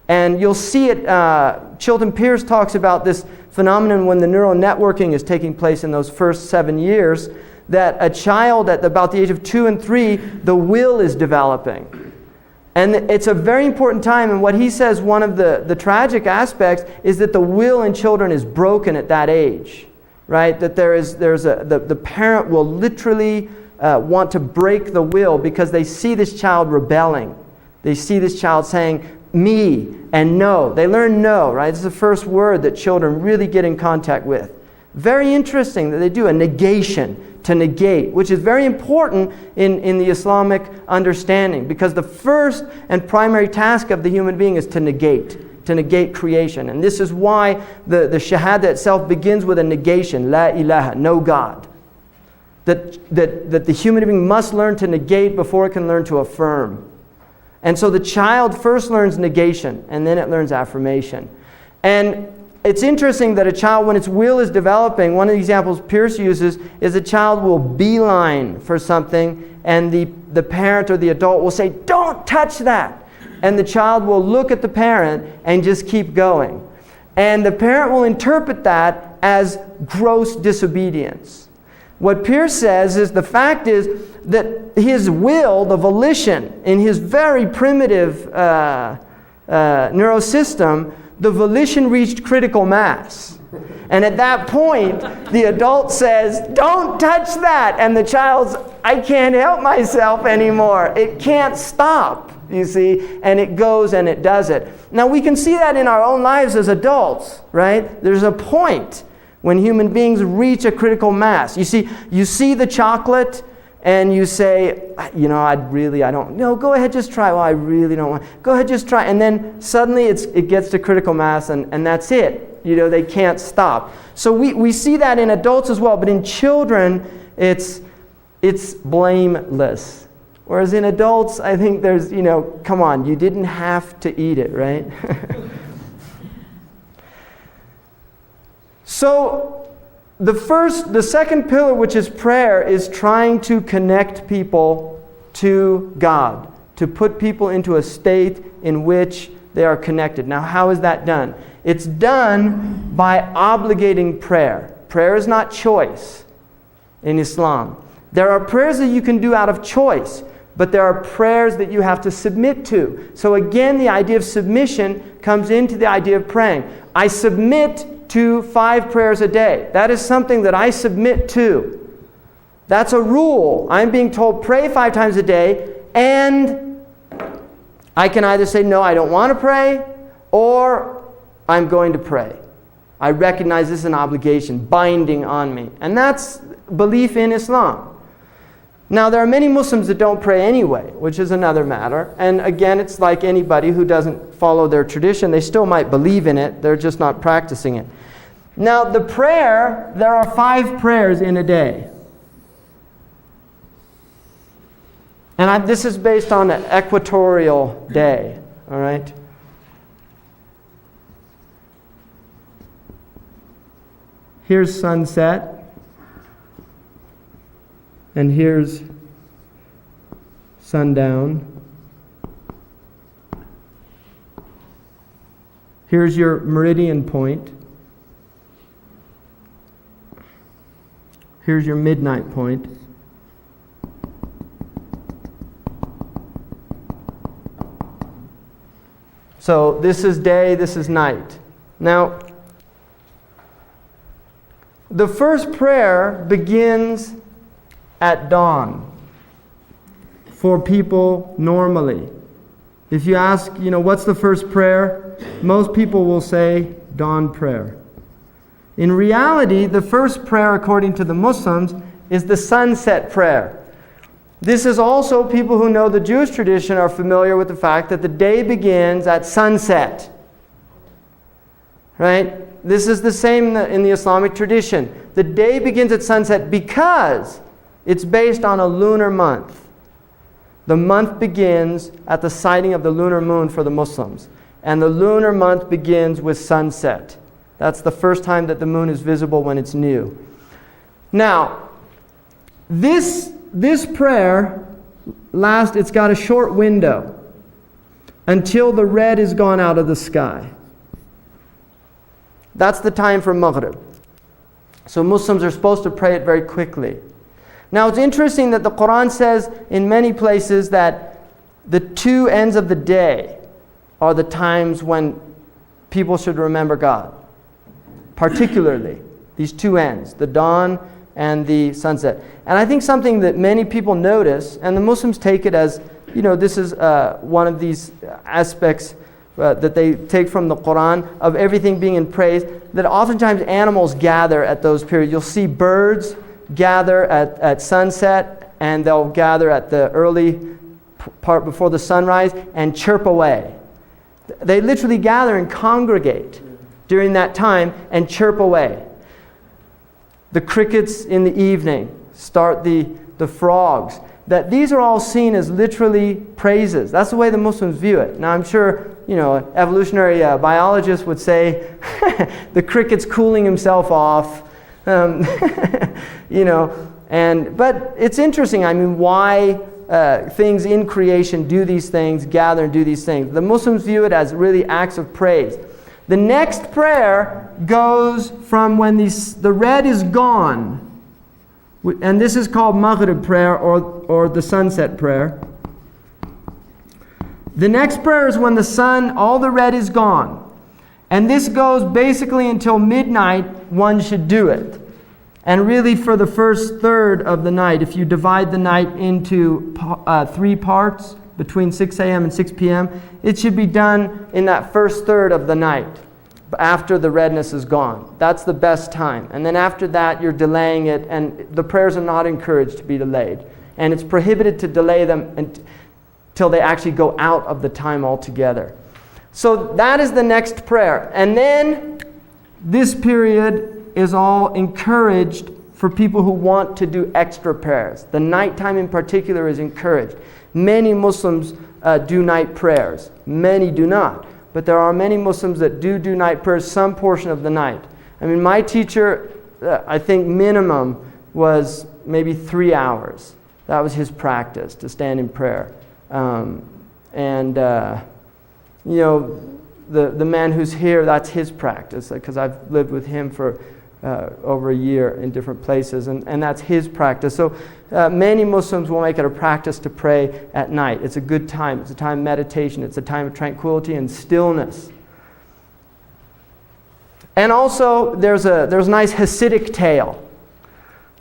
And you'll see it, Chilton Pierce talks about this phenomenon when the neural networking is taking place in those first 7 years, that a child at about the age of 2 and 3, the will is developing. And it's a very important time, and what he says, one of the tragic aspects is that the will in children is broken at that age, right? That the parent will literally want to break the will because they see this child rebelling. They see this child saying, me, and no. They learn no, right? It's the first word that children really get in contact with. Very interesting that they do a negation, to negate, which is very important in the Islamic understanding, because the first and primary task of the human being is to negate creation. And this is why the Shahada itself begins with a negation, La ilaha, no God. That the human being must learn to negate before it can learn to affirm. And so the child first learns negation, and then it learns affirmation. And it's interesting that a child, when its will is developing, one of the examples Pierce uses is a child will beeline for something, and the parent or the adult will say, don't touch that. And the child will look at the parent and just keep going. And the parent will interpret that as gross disobedience. What Pierce says is the fact is that his will, the volition, in his very primitive neurosystem, the volition reached critical mass. And at that point, the adult says, don't touch that. And the child's, I can't help myself anymore. It can't stop, you see. And it goes and it does it. Now we can see that in our own lives as adults, right? There's a point when human beings reach a critical mass. You see the chocolate and you say, you know, I don't, no, go ahead, just try. Well, I really don't want, go ahead, just try. And then suddenly it gets to critical mass and that's it. You know, they can't stop. So we see that in adults as well, but in children, it's blameless. Whereas in adults, I think there's, you know, come on, you didn't have to eat it, right? So the second pillar, which is prayer, is trying to connect people to God, to put people into a state in which they are connected. Now, how is that done? It's done by obligating prayer. Prayer is not choice in Islam. There are prayers that you can do out of choice, but there are prayers that you have to submit to. So again, the idea of submission comes into the idea of praying. I submit to 5 prayers a day. That is something that I submit to. That's a rule. I'm being told pray 5 times a day, and I can either say, no, I don't want to pray, or I'm going to pray. I recognize this as an obligation, binding on me. And that's belief in Islam. Now, there are many Muslims that don't pray anyway, which is another matter. And again, it's like anybody who doesn't follow their tradition. They still might believe in it. They're just not practicing it. Now, the prayer, there are 5 prayers in a day. And this is based on an equatorial day, all right? Here's sunset. And here's sundown. Here's your meridian point. Here's your midnight point. So this is day, this is night. Now, the first prayer begins at dawn for people normally. If you ask, what's the first prayer? Most people will say dawn prayer. In reality, the first prayer, according to the Muslims, is the sunset prayer. This is also, people who know the Jewish tradition are familiar with the fact that the day begins at sunset. Right? This is the same in the Islamic tradition. The day begins at sunset because it's based on a lunar month. The month begins at the sighting of the lunar moon for the Muslims. And the lunar month begins with sunset. That's the first time that the moon is visible when it's new. Now, this prayer it's got a short window until the red is gone out of the sky. That's the time for Maghrib. So Muslims are supposed to pray it very quickly. Now it's interesting that the Qur'an says in many places that the 2 ends of the day are the times when people should remember God. Particularly, these 2 ends, the dawn and the sunset. And I think something that many people notice, and the Muslims take it as, this is one of these aspects that they take from the Qur'an of everything being in praise, that oftentimes animals gather at those periods. You'll see birds gather at sunset, and they'll gather at the early part before the sunrise and chirp away. They literally gather and congregate during that time and chirp away. The crickets in the evening start the frogs. That these are all seen as literally praises. That's the way the Muslims view it. Now I'm sure, evolutionary biologists would say the cricket's cooling himself off. But it's interesting. I mean, why things in creation do these things, gather and do these things. The Muslims view it as really acts of praise. The next prayer goes from when the red is gone, and this is called Maghrib prayer or the sunset prayer. The next prayer is when all the red is gone. And this goes basically until midnight, one should do it. And really for the first third of the night, if you divide the night into 3 parts, between 6 a.m. and 6 p.m., it should be done in that first third of the night, after the redness is gone. That's the best time. And then after that, you're delaying it, and the prayers are not encouraged to be delayed. And it's prohibited to delay them until they actually go out of the time altogether. So that is the next prayer. And then this period is all encouraged for people who want to do extra prayers. The nighttime in particular is encouraged. Many Muslims do night prayers. Many do not. But there are many Muslims that do night prayers some portion of the night. I mean, my teacher, I think minimum was maybe 3 hours. That was his practice, to stand in prayer. You know, the man who's here, that's his practice, because I've lived with him for over a year in different places, and that's his practice. So many Muslims will make it a practice to pray at night. It's a good time. It's a time of meditation. It's a time of tranquility and stillness. And also, there's a nice Hasidic tale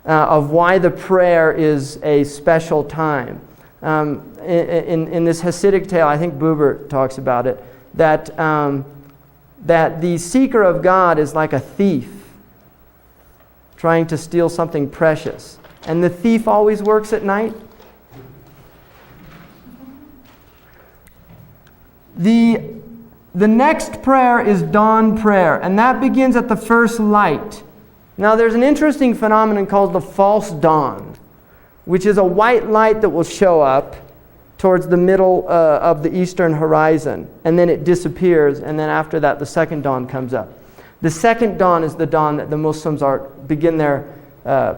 of why the prayer is a special time. In this Hasidic tale, I think Buber talks about it, that the seeker of God is like a thief trying to steal something precious. And the thief always works at night. The next prayer is dawn prayer, and that begins at the first light. Now there's an interesting phenomenon called the false dawn, which is a white light that will show up towards the middle of the eastern horizon, and then it disappears, and then after that the second dawn comes up. The second dawn is the dawn that the Muslims begin their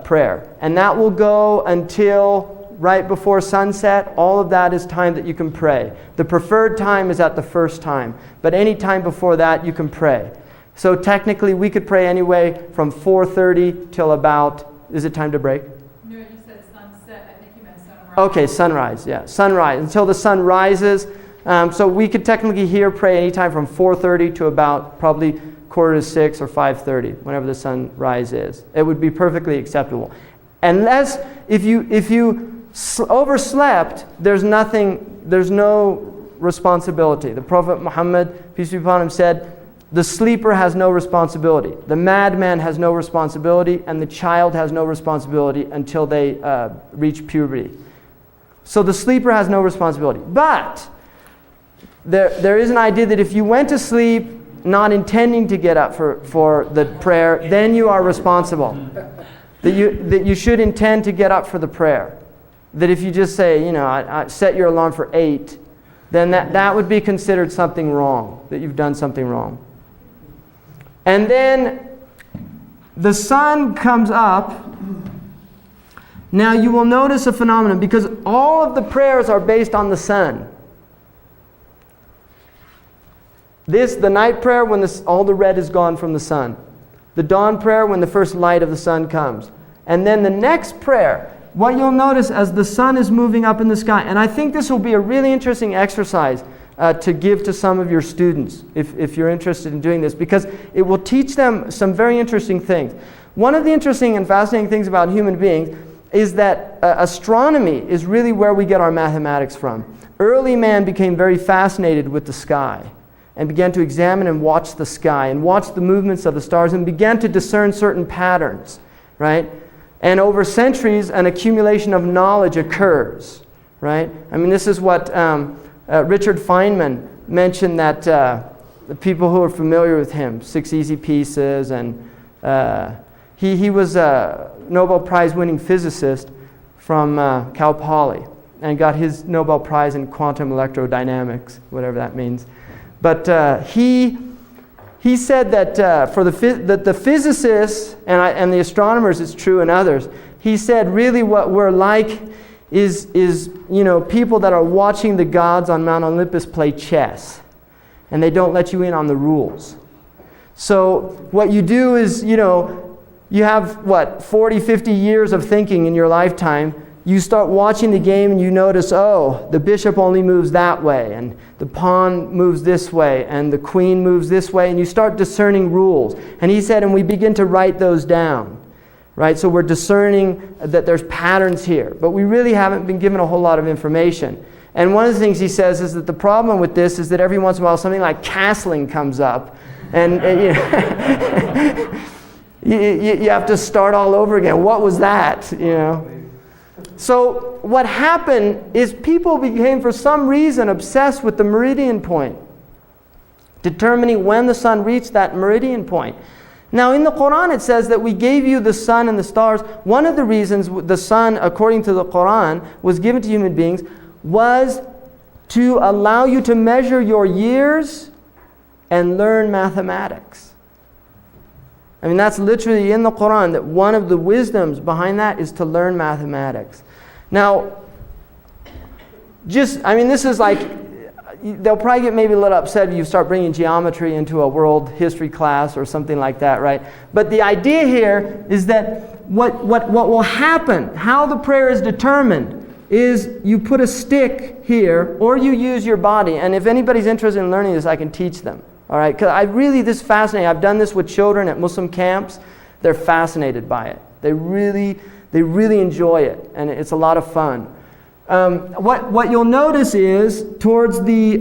prayer, and that will go until right before sunset. All of that is time that you can pray. The preferred time is at the first time, but any time before that you can pray. So technically we could pray anyway from 4:30 till about, is it time to break? No, you said sunset. I think you meant sunrise. Okay, sunrise, yeah. Sunrise, until the sun rises. So we could technically here pray anytime from 4:30 to about probably 5:45 or 5:30, whenever the sunrise is. It would be perfectly acceptable. Unless, if you overslept, there's no responsibility. The Prophet Muhammad, peace be upon him, said, the sleeper has no responsibility. The madman has no responsibility, and the child has no responsibility until they reach puberty. So the sleeper has no responsibility. But there is an idea that if you went to sleep not intending to get up for the prayer, then you are responsible. That you should intend to get up for the prayer. That if you just say, I set your alarm for 8, then that would be considered something wrong, that you've done something wrong. And then the sun comes up. Now you will notice a phenomenon, because all of the prayers are based on the sun. The night prayer, when all the red is gone from the sun. The dawn prayer, when the first light of the sun comes. And then the next prayer, what you'll notice as the sun is moving up in the sky, and I think this will be a really interesting exercise to give to some of your students if you're interested in doing this, because it will teach them some very interesting things. One of the interesting and fascinating things about human beings is that astronomy is really where we get our mathematics from. Early man became very fascinated with the sky and began to examine and watch the sky and watch the movements of the stars and began to discern certain patterns, right? And over centuries, an accumulation of knowledge occurs, right? I mean, this is what Richard Feynman mentioned, that the people who are familiar with him, 6 Easy Pieces, and he was a Nobel Prize winning physicist from Cal Poly and got his Nobel Prize in quantum electrodynamics, whatever that means. But he said that for the physicists and the astronomers, it's true, and others, he said really what we're like is people that are watching the gods on Mount Olympus play chess, and they don't let you in on the rules. So what you do is, you have 40, 50 years of thinking in your lifetime. You start watching the game and you notice, the bishop only moves that way, and the pawn moves this way, and the queen moves this way, and you start discerning rules. And he said, and we begin to write those down, right? So we're discerning that there's patterns here, but we really haven't been given a whole lot of information. And one of the things he says is that the problem with this is that every once in a while something like castling comes up, and you have to start all over again. What was that, So what happened is people became, for some reason, obsessed with the meridian point, determining when the sun reached that meridian point. Now in the Qur'an it says that we gave you the sun and the stars. One of the reasons the sun, according to the Qur'an, was given to human beings was to allow you to measure your years and learn mathematics. I mean, that's literally in the Qur'an, that one of the wisdoms behind that is to learn mathematics. Now, this is like, they'll probably get maybe a little upset if you start bringing geometry into a world history class or something like that, right? But the idea here is that what will happen, how the prayer is determined, is you put a stick here or you use your body. And if anybody's interested in learning this, I can teach them. All right, because this is fascinating. I've done this with children at Muslim camps. They're fascinated by it. They really enjoy it, and it's a lot of fun. What you'll notice is towards the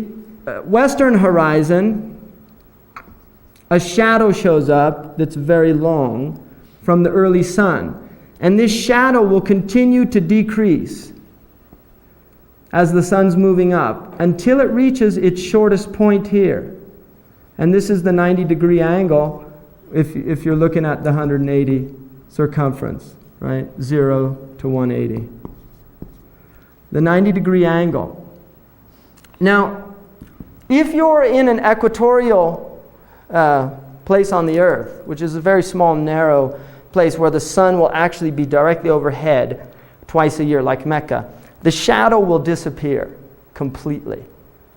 western horizon, a shadow shows up that's very long from the early sun, and this shadow will continue to decrease as the sun's moving up until it reaches its shortest point here. And this is the 90-degree angle if you're looking at the 180 circumference, right? 0 to 180. The 90-degree angle. Now, if you're in an equatorial place on the earth, which is a very small, narrow place where the sun will actually be directly overhead twice a year, like Mecca, the shadow will disappear completely.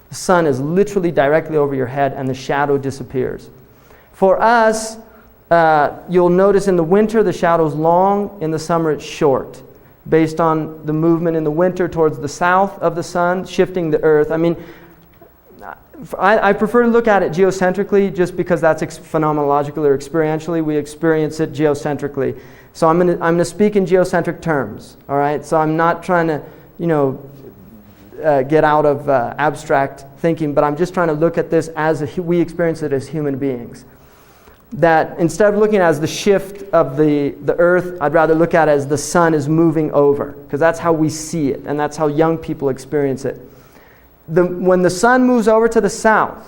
The sun is literally directly over your head and the shadow disappears. For us, you'll notice in the winter the shadow's long, in the summer it's short, based on the movement in the winter towards the south of the sun, shifting the earth. I mean, I prefer to look at it geocentrically just because that's phenomenologically or experientially. We experience it geocentrically. So I'm going to speak in geocentric terms, all right? So I'm not trying to, get out of abstract thinking, but I'm just trying to look at this as we experience it as human beings. That instead of looking at it as the shift of the earth, I'd rather look at it as the sun is moving over, because that's how we see it, and that's how young people experience it. When the sun moves over to the south,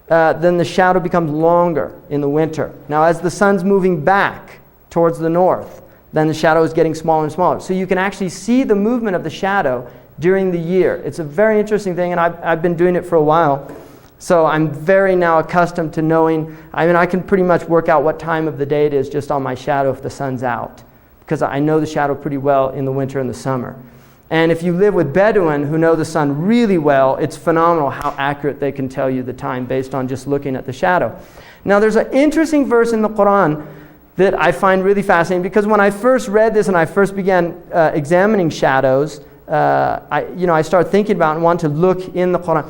then the shadow becomes longer in the winter. Now as the sun's moving back towards the north, then the shadow is getting smaller and smaller. So you can actually see the movement of the shadow during the year. It's a very interesting thing, and I've been doing it for a while. So I'm very now accustomed to knowing, I can pretty much work out what time of the day it is just on my shadow if the sun's out, because I know the shadow pretty well in the winter and the summer. And if you live with Bedouin who know the sun really well, it's phenomenal how accurate they can tell you the time based on just looking at the shadow. Now there's an interesting verse in the Qur'an that I find really fascinating, because when I first read this and I first began examining shadows, I started thinking about and wanted to look in the Qur'an.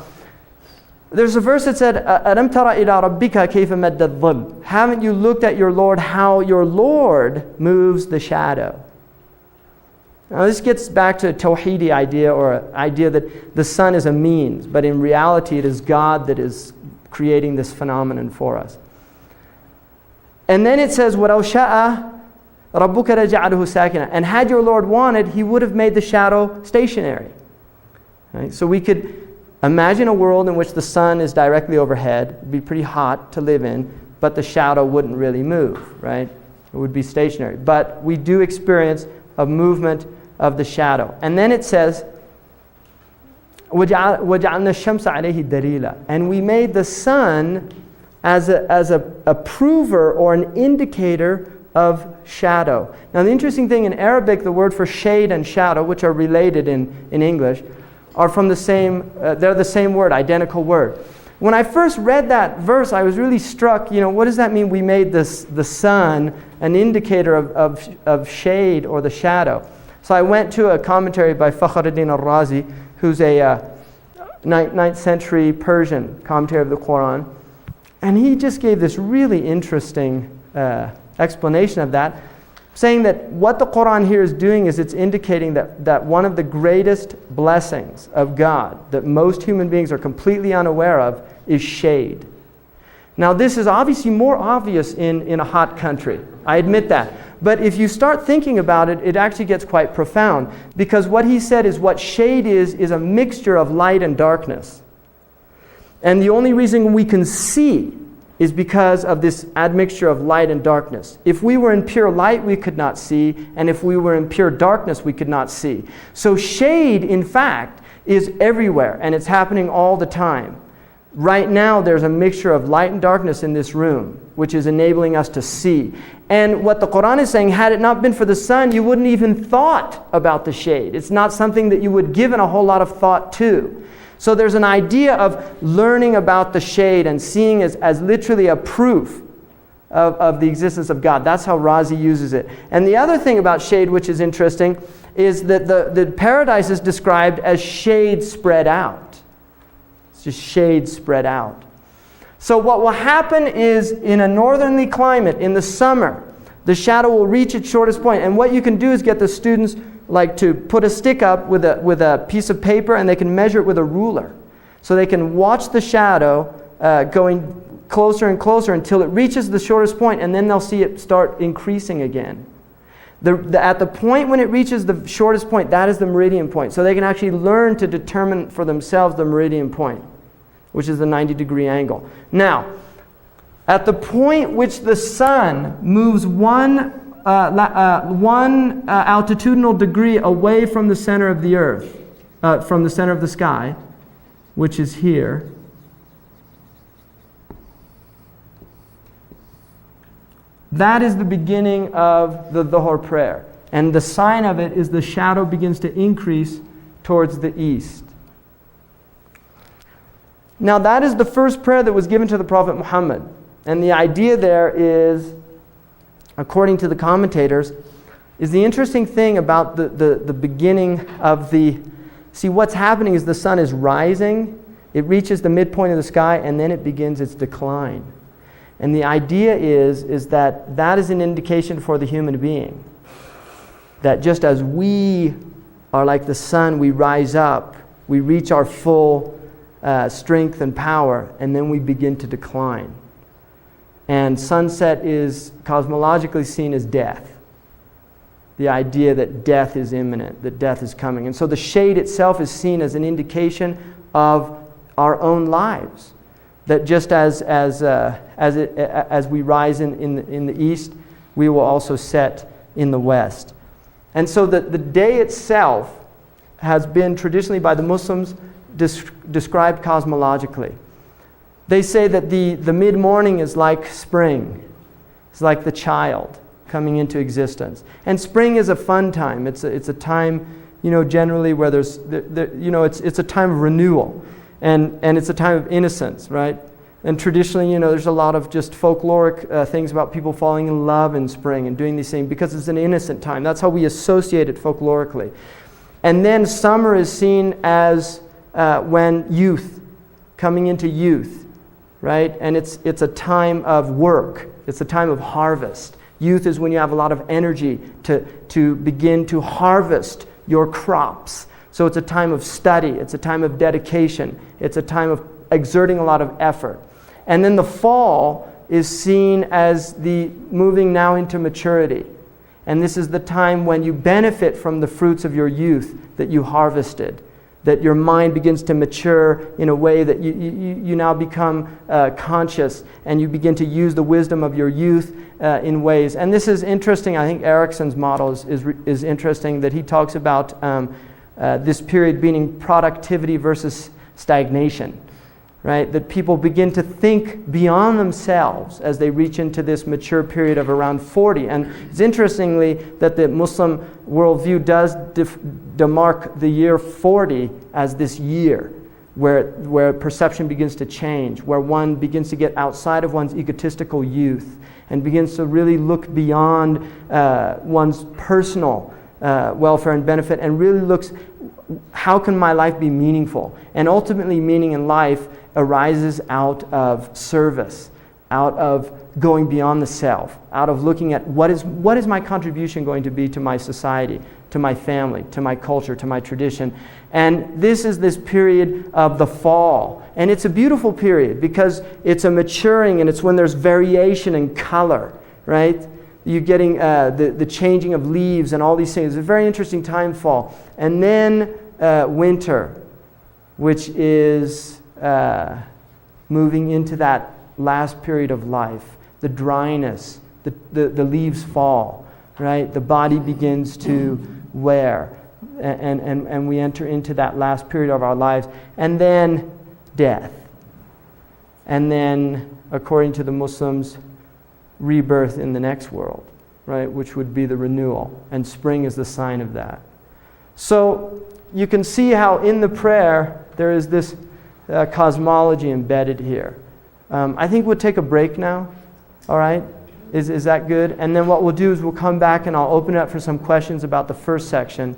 There's a verse that said, "Alam tara ila rabbika kayfa madda adh-dhill." Haven't you looked at your Lord, how your Lord moves the shadow? Now this gets back to a Tawheedi idea, or an idea that the sun is a means, but in reality it is God that is creating this phenomenon for us. And then it says, وَلَوْ شَاءَ رَبُّكَ لَجَعَلَهُ سَاكِنًا. And had your Lord wanted, He would have made the shadow stationary. Right? So we could imagine a world in which the sun is directly overhead. It would be pretty hot to live in, but the shadow wouldn't really move, right? It would be stationary. But we do experience a movement of the shadow. And then it says, وَجَعَلْنَا الشَّمْسَ عَلَيْهِ دَلِيلًا. And we made the sun as a prover or an indicator of shadow. Now the interesting thing, in Arabic, the word for shade and shadow, which are related in English, are from the same, they're the same word, identical word. When I first read that verse, I was really struck, what does that mean? We made the sun an indicator of shade or the shadow. So I went to a commentary by Fakhruddin al-Razi, who's a 9th century Persian commentary of the Qur'an. And he just gave this really interesting explanation of that, saying that what the Qur'an here is doing is it's indicating that one of the greatest blessings of God that most human beings are completely unaware of is shade. Now this is obviously more obvious in a hot country. I admit that. But if you start thinking about it, it actually gets quite profound. Because what he said is what shade is a mixture of light and darkness. And the only reason we can see is because of this admixture of light and darkness. If we were in pure light, we could not see, and if we were in pure darkness, we could not see. So shade, in fact, is everywhere, and it's happening all the time. Right now, there's a mixture of light and darkness in this room, which is enabling us to see. And what the Qur'an is saying, had it not been for the sun, you wouldn't even thought about the shade. It's not something that you would give a whole lot of thought to. So there's an idea of learning about the shade and seeing as literally a proof of the existence of God. That's how Razi uses it. And the other thing about shade, which is interesting, is that the paradise is described as shade spread out. It's just shade spread out. So what will happen is, in a northerly climate, in the summer, the shadow will reach its shortest point. And what you can do is get the students to put a stick up with a piece of paper, and they can measure it with a ruler. So they can watch the shadow going closer and closer until it reaches the shortest point, and then they'll see it start increasing again. At the point when it reaches the shortest point, that is the meridian point. So they can actually learn to determine for themselves the meridian point, which is the 90-degree angle. Now, at the point which the sun moves one altitudinal degree away from the center of the earth, from the center of the sky, which is here, that is the beginning of the Dhuhr prayer. And the sign of it is the shadow begins to increase towards the east. Now that is the first prayer that was given to the Prophet Muhammad. And the idea there is, according to the commentators, is the interesting thing about the beginning of see, what's happening is the sun is rising, it reaches the midpoint of the sky, and then it begins its decline. And the idea is that is an indication for the human being. That just as we are like the sun, we rise up, we reach our full strength and power, and then we begin to decline. And sunset is cosmologically seen as death. The idea that death is imminent, that death is coming. And so the shade itself is seen as an indication of our own lives. That just as we rise in the east, we will also set in the west. And so the day itself has been traditionally by the Muslims described cosmologically. They say that the mid-morning is like spring. It's like the child coming into existence. And spring is a fun time. It's a time, generally where it's a time of renewal. And it's a time of innocence, right? And traditionally, there's a lot of just folkloric things about people falling in love in spring and doing these things because it's an innocent time. That's how we associate it folklorically. And then summer is seen as when youth, coming into youth, right? And it's a time of work. It's a time of harvest. Youth is when you have a lot of energy to begin to harvest your crops. So it's a time of study. It's a time of dedication. It's a time of exerting a lot of effort. And then the fall is seen as the moving now into maturity. And this is the time when you benefit from the fruits of your youth that you harvested. That your mind begins to mature in a way that you now become conscious, and you begin to use the wisdom of your youth in ways. And this is interesting. I think Erickson's model is interesting, that he talks about this period being productivity versus stagnation. Right? That people begin to think beyond themselves as they reach into this mature period of around 40. And it's interestingly that the Muslim worldview does demark the year 40 as this year where perception begins to change, where one begins to get outside of one's egotistical youth and begins to really look beyond one's personal welfare and benefit, and really looks, how can my life be meaningful? And ultimately, meaning in life arises out of service, out of going beyond the self, out of looking at what is my contribution going to be to my society, to my family, to my culture, to my tradition. And this is this period of the fall. And it's a beautiful period because it's a maturing, and it's when there's variation in color, right? You're getting the changing of leaves and all these things. It's a very interesting time, fall. And then winter, which is moving into that last period of life. The dryness, the leaves fall, right? The body begins to wear, and we enter into that last period of our lives. And then death. and then, according to the Muslims, rebirth in the next world, right, which would be the renewal, and spring is the sign of that. So you can see how in the prayer there is this cosmology embedded here. I think we'll take a break now, all right? Is that good? And then what we'll do is we'll come back and I'll open it up for some questions about the first section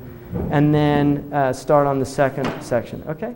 and then start on the second section, okay?